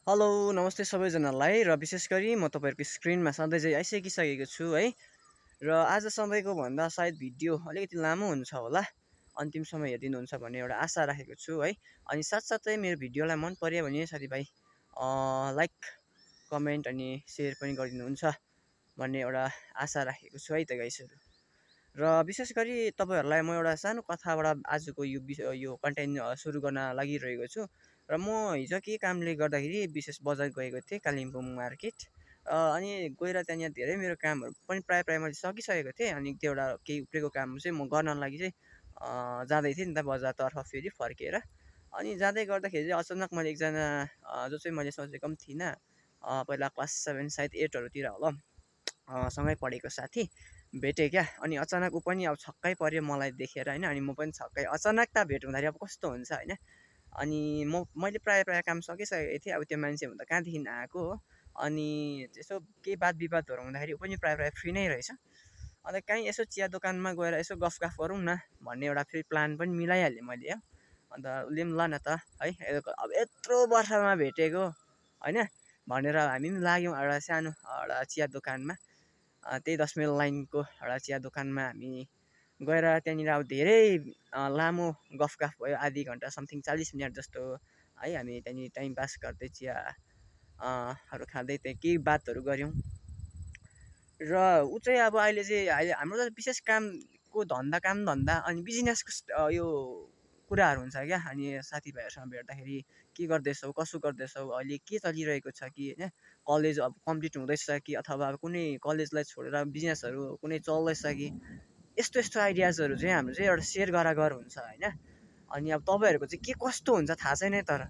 Hello नमस्ते सबैजनालाई र विशेष गरी म तपाईँहरूको स्क्रिनमा सधैँ चाहिँ आइसकिसकेको छु है। र आज सधैँको भन्दा सायद भिडियो अलिकति लामो हुन्छ होला, अन्तिमसम्म हेरिदिनुहुन्छ भन्ने एउटा आशा राखेको छु है। अनि साथसाथै मेरो भिडियोलाई मन पर्यो भने साथीभाइ लाइक कमेन्ट अनि सेयर पनि गरिदिनुहुन्छ भन्ने एउटा आशा राखेको छु है त गाइसहरू। र विशेष गरी तपाईँहरूलाई म एउटा सानो कथाबाट आजको यो कन्टेन्ट सुरु गर्न लागिरहेको छु। र म हिजो के कामले गर्दाखेरि विशेष बजार गएको थिएँ, कालिम्पोङ मार्केट। अनि गएर त्यहाँनिर धेरै मेरो कामहरू पनि प्रायः मैले सकिसकेको थिएँ। अनि त्यो एउटा केही उब्रेको काम चाहिँ म गर्न लागि चाहिँ जाँदै थिएँ नि त बजारतर्फ फेरि फर्केर। अनि जाँदै गर्दाखेरि चाहिँ अचानक मैले एकजना जो चाहिँ मैले सोचेको पनि थिइनँ, पहिला क्लास 7 सायद 8हरूतिर होला, सँगै पढेको साथी भेटेँ क्या। अनि अचानक ऊ पनि अब छक्कै पऱ्यो मलाई देखेर होइन। अनि म पनि छक्कै, अचानक त भेट हुँदाखेरि अब कस्तो हुन्छ होइन। अनि मैले प्रायः काम सकिसकेको थिएँ। अब त्यो मान्छे भन्दा कहाँदेखि आएको हो। अनि यसो केही वाद विवादहरू हुँदाखेरि ऊ पनि प्रायः फ्री नै रहेछ। अन्त काहीँ यसो चिया दोकानमा गएर यसो गफ गरौँ न भन्ने एउटा फेरि प्लान पनि मिलाइहालेँ मैले हो। अन्त उसले पनि ल न त है, अब यत्रो वर्षमा भेटेको होइन भनेर हामी पनि लाग्यौँ एउटा सानो एउटा चिया दोकानमा। त्यही 10 माइल लाइनको एउटा चिया दोकानमा हामी गएर त्यहाँनिर अब धेरै लामो गफ भयो, आधी घन्टा समथिङ 40 मिनट जस्तो है। हामी त्यहाँनिर टाइम पास गर्दै चियाहरू खाँदै त्यहाँ केही बातहरू गऱ्यौँ। र ऊ चाहिँ अब अहिले हाम्रो त विशेष कामको धन्दा अनि बिजनेसको यो कुराहरू हुन्छ क्या। अनि साथीभाइहरूसँग भेट्दाखेरि के गर्दैछौ, कसो गर्दैछौ, अहिले के चलिरहेको छ कि होइन, कलेज अब कम्प्लिट हुँदैछ कि अथवा कुनै कलेजलाई छोडेर बिजनेसहरू कुनै चल्दैछ कि, यस्तो आइडियाजहरू चाहिँ हाम्रो चाहिँ एउटा सेयर गरागर हुन्छ होइन। अनि अब तपाईँहरूको चाहिँ के कस्तो हुन्छ थाहा छैन तर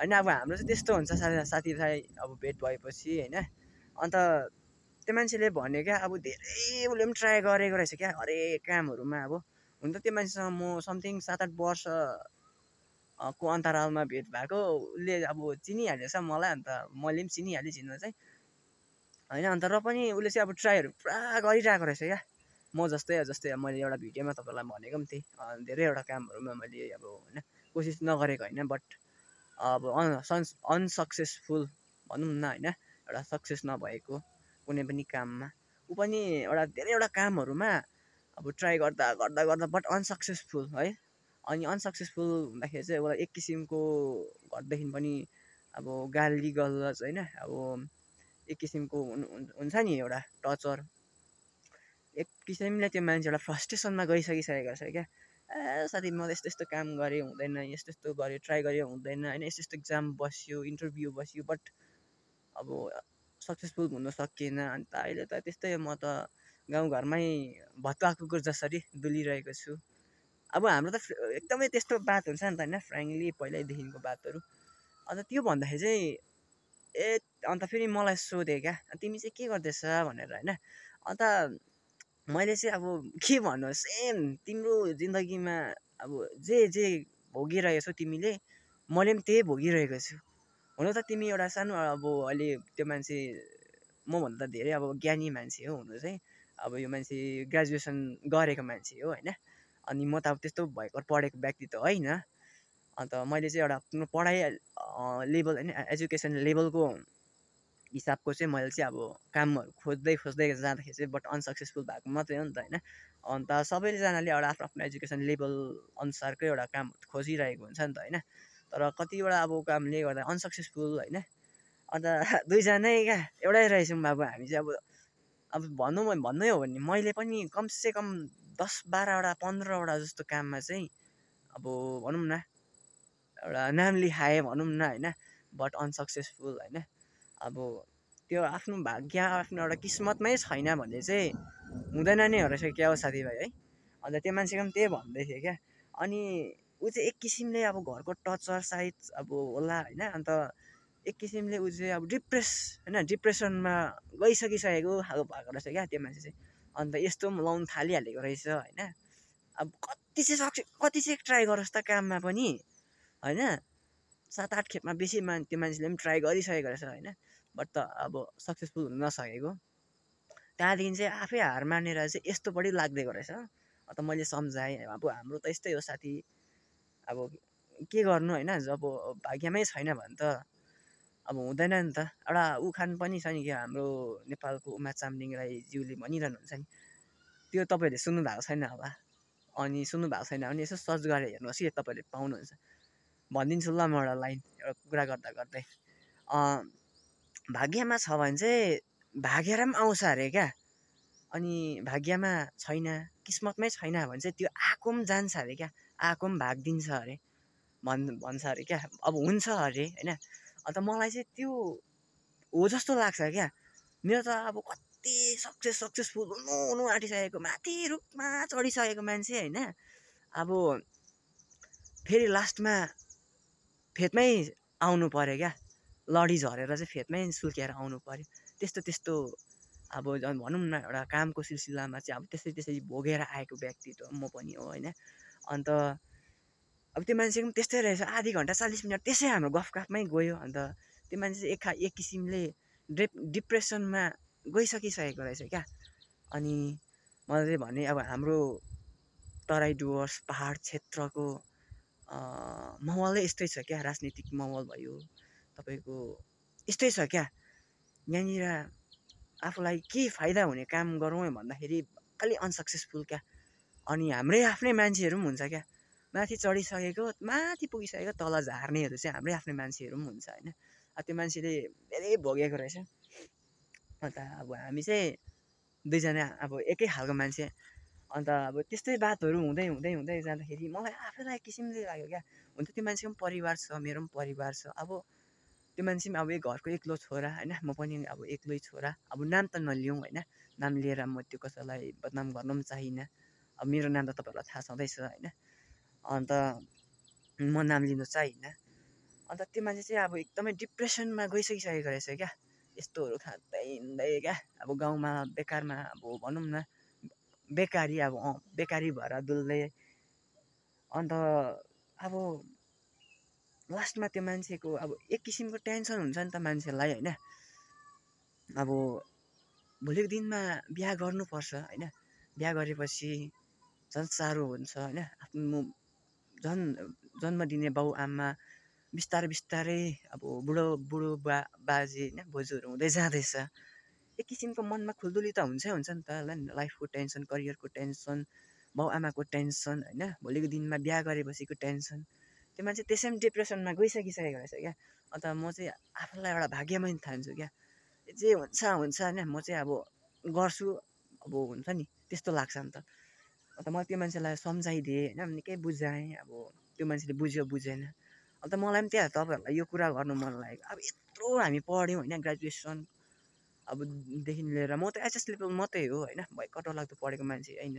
होइन। अब हाम्रो चाहिँ त्यस्तो हुन्छ साथीभाइ अब भेट भएपछि होइन। अन्त त्यो मान्छेले भन्यो क्या, अब धेरै उसले पनि ट्राई गरेको रहेछ क्या हरेक कामहरूमा। अब हुन त त्यो मान्छेसँग म समथिङ 7-8 वर्ष को अन्तरालमा भेट भएको। उसले अब चिनिहालेछ मलाई, अन्त मैले पनि चिनिहालेँ चिन्न चाहिँ होइन। अन्त र पनि उसले चाहिँ अब ट्राईहरू पुरा गरिरहेको रहेछ क्या। म जस्तै मैले एउटा भिडियोमा तपाईँलाई भनेको पनि थिएँ, धेरैवटा कामहरूमा मैले अब होइन कोसिस नगरेको होइन, बट अब अनसक्सेसफुल भनौँ न होइन, एउटा सक्सेस नभएको कुनै पनि काममा। ऊ पनि धेरैवटा कामहरूमा अब ट्राई गर्दा बट अनसक्सेसफुल है। अनि अनसक्सेसफुल हुँदाखेरि चाहिँ उसलाई एक किसिमको घरदेखि पनि अब गाली गलौज होइन, अब एक किसिमको हुन्छ नि एउटा टर्चर। एक किसिमले त्यो मान्छे एउटा फ्रस्ट्रेसनमा गइसकिसकेको रहेछ क्या। साथी म यस्तो काम गरेँ हुँदैन, यस्तो गरेँ ट्राई गरेँ हुँदैन होइन, यस्तो इक्जाम बस्यो, इन्टरभ्यू बस्यो, बट अब सक्सेसफुल हुन सकिएन। अन्त अहिले त त्यस्तै म त गाउँघरमै भत्का कुकुर जसरी डुलिरहेको छु। अब हाम्रो त एकदमै त्यस्तो बात हुन्छ नि त होइन, फ्रेङ्कली पहिल्यैदेखिको बातहरू। अन्त त्यो भन्दाखेरि चाहिँ अन्त फेरि मलाई सोधेँ क्या, तिमी चाहिँ के गर्दैछ भनेर होइन। अन्त मैले चाहिँ अब के भन्नु, सेम तिम्रो जिन्दगीमा अब जे भोगिरहेछौ तिमीले, मैले पनि त्यही भोगिरहेको छु। हुन त तिमी एउटा सानो अब अहिले त्यो मान्छे मभन्दा धेरै अब ज्ञानी मान्छे हो हुनु चाहिँ। अब यो मान्छे ग्रेजुएसन गरेको मान्छे हो होइन। अनि म त अब त्यस्तो भएको पढेको व्यक्ति त होइन। अन्त मैले चाहिँ एउटा आफ्नो पढाइ लेभल होइन, एजुकेसन लेभलको हिसाबको चाहिँ मैले चाहिँ अब कामहरू खोज्दै जाँदाखेरि चाहिँ बट अनसक्सेसफुल भएको मात्रै हो नि त होइन। अन्त सबैजनाले एउटा आफ्नो एजुकेसन लेभल अनुसारकै एउटा काम खोजिरहेको हुन्छ नि त होइन। तर कतिवटा अब कामले गर्दा अनसक्सेसफुल होइन। अन्त दुईजनै क्या एउटै रहेछौँ अब हामी चाहिँ। अब भन्नै हो भने मैले पनि कमसेकम 10-12वटा 15वटा जस्तो काममा चाहिँ अब भनौँ न एउटा नाम लेखाएँ भनौँ न होइन, बट अनसक्सेसफुल होइन। अब त्यो आफ्नो भाग्य आफ्नो एउटा किस्मतमै छैन भने चाहिँ हुँदैन नै हो रहेछ क्या हो साथीभाइ है। अन्त त्यो मान्छेको पनि त्यही भन्दै थियो क्या। अनि ऊ चाहिँ एक किसिमले अब घरको टर्चर सायद अब होला होइन। अन्त एक किसिमले ऊ चाहिँ अब डिप्रेसनमा गइसकिसकेको खालको भएको रहेछ क्या त्यो मान्छे चाहिँ। अन्त यस्तो पनि लाउनु थालिहालेको रहेछ होइन। अब कति चाहिँ ट्राई गरोस् त काममा पनि होइन, 7-8 खेपमा बेसी त्यो मान्छेले पनि ट्राई गरिसकेको रहेछ होइन, बट त अब सक्सेसफुल हुन नसकेको। त्यहाँदेखि चाहिँ आफै हार मानेर चाहिँ यस्तोपट्टि लाग्दिएको रहेछ। अन्त मैले सम्झाएँ अब हाम्रो त यस्तै हो साथी, अब के गर्नु होइन, जब भाग्यमै छैन भने त अब हुँदैन नि त। एउटा उखान पनि छ नि, क्या हाम्रो नेपालको उमा चामलिङ राईज्यूले भनिरहनुहुन्छ नि, त्यो तपाईँहरूले सुन्नु भएको छैन होला। अनि सुन्नु भएको छैन भने यसो सर्च गरेर हेर्नुहोस् कि तपाईँहरूले पाउनुहुन्छ। भनिदिन्छु ल म एउटा लाइन, एउटा कुरा गर्दा गर्दै। भाग्यमा छ भने चाहिँ भागेर पनि आउँछ अरे क्या। अनि भाग्यमा छैन, किस्मतमै छैन भने चाहिँ त्यो आएको पनि जान्छ अरे क्या, आएको पनि भागिदिन्छ अरे भन्छ अरे क्या। अब हुन्छ अरे होइन। अन्त मलाई चाहिँ त्यो हो जस्तो लाग्छ क्या। मेरो त अब कति सक्सेसफुल हुनु आँटिसकेको, माथि रुखमा चढिसकेको मान्छे होइन, अब फेरि लास्टमा फेदमै आउनु पऱ्यो क्या। लडी झरेर चाहिँ फेदमै सुल्केर आउनु पऱ्यो। त्यस्तो अब झन् भनौँ न, एउटा कामको सिलसिलामा चाहिँ अब त्यसरी भोगेर आएको व्यक्ति त म पनि हो होइन। अन्त अब त्यो मान्छेको पनि त्यस्तै रहेछ, आधी घन्टा 40 मिनट त्यसै हाम्रो गफमै गयो। अन्त त्यो मान्छे चाहिँ एक किसिमले डिप्रेसनमा गइसकिसकेको रहेछ क्या। अनि मैले चाहिँ भने अब हाम्रो तराई डुवर्स पहाड क्षेत्रको माहौलै यस्तै छ क्या। राजनीतिक माहौल भयो तपाईँको, यस्तै छ क्या। यहाँनिर आफूलाई के फाइदा हुने काम गरौँ भन्दाखेरि अलि अनसक्सेसफुल क्या। अनि हाम्रै आफ्नै मान्छेहरू पनि हुन्छ क्या, माथि चढिसकेको, माथि पुगिसकेको, तल झार्नेहरू चाहिँ हाम्रै आफ्नै मान्छेहरू पनि हुन्छ होइन। त्यो मान्छेले धेरै भोगेको रहेछ। अन्त अब हामी चाहिँ दुईजना अब एकै खालको मान्छे। अन्त अब त्यस्तै बातहरू हुँदै जाँदाखेरि मलाई आफैलाई किसिमले लाग्यो क्या। हुन त त्यो मान्छेको पनि परिवार छ, मेरो पनि परिवार छ। अब त्यो मान्छे पनि अब एक घरको एक्लो छोरा होइन, म पनि अब एक्लै छोरा। अब नाम त नलिउँ होइन, नाम लिएर म त्यो कसैलाई बदनाम गर्न पनि चाहिनँ। अब मेरो नाम त तपाईँहरूलाई थाहा छँदैछ होइन। अन्त म नाम लिनु चाहिनँ। अन्त त्यो मान्छे चाहिँ अब एकदमै डिप्रेसनमा गइसकिसकेको रहेछ क्या। यस्तोहरू खाँदै हिँड्दै क्या। अब गाउँमा बेकारमा अब भनौँ न, बेकारी भएर डुल्दै। अन्त अब लास्टमा त्यो मान्छेको अब एक किसिमको टेन्सन हुन्छ नि त मान्छेलाई होइन। अब भोलिको दिनमा बिहा गर्नुपर्छ होइन, बिहा गरेपछि झन् साह्रो हुन्छ होइन। आफ्नो जन्म दिने बाउ आमा बिस्तारै अब बुढो बाजे होइन, बोजूहरू हुँदै जाँदैछ। एक किसिमको मनमा खुल्दुली त हुन्छ नि त। लाइफको टेन्सन, करियरको टेन्सन, बाउ आमाको टेन्सन होइन, भोलिको दिनमा बिहा गरेपछिको टेन्सन। त्यो मान्छे त्यसै पनि डिप्रेसनमा गइसकिसकेको रहेछ क्या। अन्त म चाहिँ आफूलाई एउटा भाग्यमानी ठान्छु क्या। जे हुन्छ होइन, म चाहिँ अब गर्छु, अब हुन्छ नि त्यस्तो लाग्छ नि त। अन्त मैले त्यो मान्छेलाई सम्झाइदिएँ होइन, निकै बुझाएँ। अब त्यो मान्छेले बुझ्यो बुझेन। अन्त मलाई पनि त्यहाँ तपाईँहरूलाई यो कुरा गर्नु मन लागेको। अब यत्रो हामी पढ्यौँ होइन, ग्रेजुएसन अबदेखि लिएर, म त एचएस लेभल मात्रै हो होइन, भयङ्कर डरलाग्दो पढेको मान्छे होइन।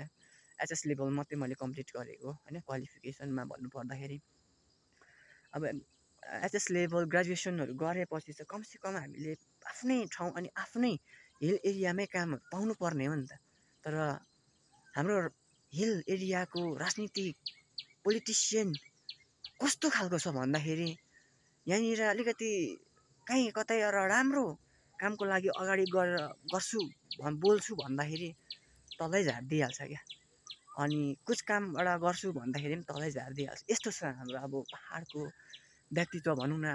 एचएस लेभल मात्रै मैले कम्प्लिट गरेको होइन, क्वालिफिकेसनमा भन्नुपर्दाखेरि। अब एचएस लेभल ग्रेजुएसनहरू गरेपछि चाहिँ कमसेकम हामीले आफ्नै ठाउँ अनि आफ्नै हिल एरियामै कामहरू पाउनुपर्ने हो नि त। तर हाम्रो हिल एरियाको राजनीतिक पोलिटिसियन कस्तो खालको छ भन्दाखेरि, यहाँनिर अलिकति कहीँ कतै एउटा राम्रो कामको लागि अगाडि गर्छु बोल्छु भन्दाखेरि तलै झारिदिइहाल्छ क्या। अनि कुछ काम एउटा गर्छु भन्दाखेरि पनि तलै झारिदिइहाल्छ। यस्तो छ हाम्रो अब पाहाडको व्यक्तित्व भनौँ न,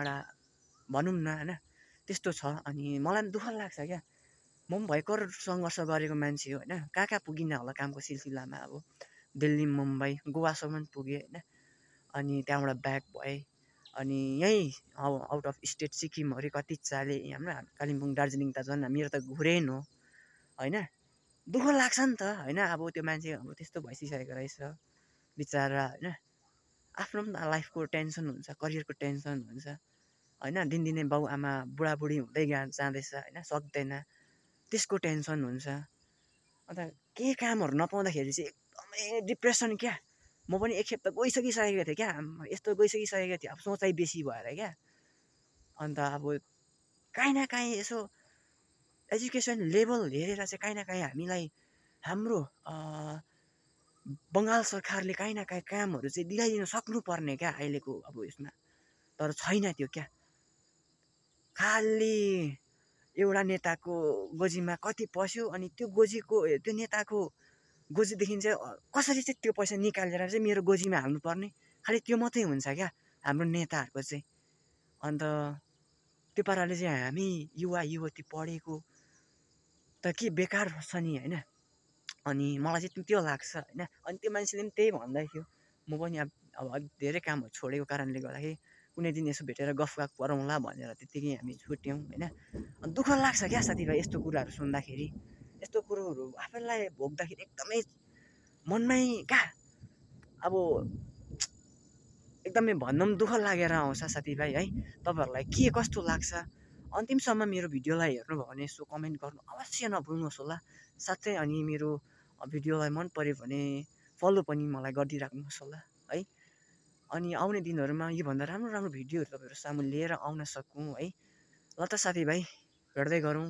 होइन, त्यस्तो छ। अनि मलाई पनि दुःख लाग्छ क्या। म पनि भयङ्कर सङ्घर्ष गरेको मान्छे हो होइन। कहाँ पुगिनँ होला कामको सिलसिलामा, अब दिल्ली, मुम्बई, गोवासम्म पुगेँ होइन। अनि त्यहाँबाट ब्याक भएँ। अनि यहीँ आउट अफ स्टेट सिक्किमहरू कति चाले, हाम्रो कालिम्पोङ दार्जिलिङ त झन् मेरो त घुरेन हो होइन। दुःख लाग्छ नि त होइन। अब त्यो मान्छे अब त्यस्तो भइसकेको रहेछ बिचरा होइन। आफ्नो पनि लाइफको टेन्सन हुन्छ, करियरको टेन्सन हुन्छ होइन। दिनदिनै बाउ आमा बुढाबुढी हुँदै जाँदैछ होइन, सक्दैन, त्यसको टेन्सन हुन्छ। अन्त केही कामहरू नपाउँदाखेरि चाहिँ एकदमै डिप्रेसन क्या। म पनि एकखेप त गइसकिसकेको थिएँ क्या, यस्तो गइसकिसकेको थिएँ अब सोचाइ बेसी भएर क्या। अन्त अब काहीँ न काहीँ यसो एजुकेसन लेभल हेरेर चाहिँ काहीँ न काहीँ हामीलाई हाम्रो बङ्गाल सरकारले काहीँ न काहीँ कामहरू चाहिँ दिलाइदिन सक्नुपर्ने क्या अहिलेको अब यसमा। तर छैन त्यो क्या। खालि एउटा नेताको गोजीमा कति पस्यो अनि त्यो नेताको गोजीदेखि चाहिँ कसरी चाहिँ त्यो पैसा निकालेर चाहिँ मेरो गोजीमा हाल्नुपर्ने, खालि त्यो मात्रै हुन्छ क्या हाम्रो नेताहरूको चाहिँ। अन्त त्यो पाराले चाहिँ हामी युवा युवती पढेको त के बेकार छ नि होइन। अनि मलाई चाहिँ त्यो लाग्छ होइन। अनि त्यो मान्छेले पनि त्यही भन्दै थियो। म पनि अब अलिक धेरै कामहरू छोडेको कारणले गर्दाखेरि कुनै दिन यसो भेटेर गफगाफ गरौँला भनेर त्यत्तिकै हामी छुट्यौँ होइन। अनि दुःख लाग्छ क्या साथीभाइ यस्तो कुराहरू सुन्दाखेरि। यस्तो कुरोहरू आफैलाई भोग्दाखेरि एकदमै मनमै क्या अब एकदमै भन्नु पनि दुःख लागेर आउँछ साथीभाइ है। तपाईँहरूलाई के कस्तो लाग्छ अन्तिमसम्म मेरो भिडियोलाई हेर्नुभयो भने यसो कमेन्ट गर्नु अवश्य नभुल्नुहोस् होला। साथै अनि मेरो भिडियोलाई मन पऱ्यो भने फलो पनि मलाई गरिदिइराख्नुहोस् होला है। अनि आउने दिनहरूमा योभन्दा राम्रो राम्रो भिडियोहरू तपाईँहरू सामु लिएर आउन सकौँ है। ल त साथीभाइ भेट्दै गरौँ।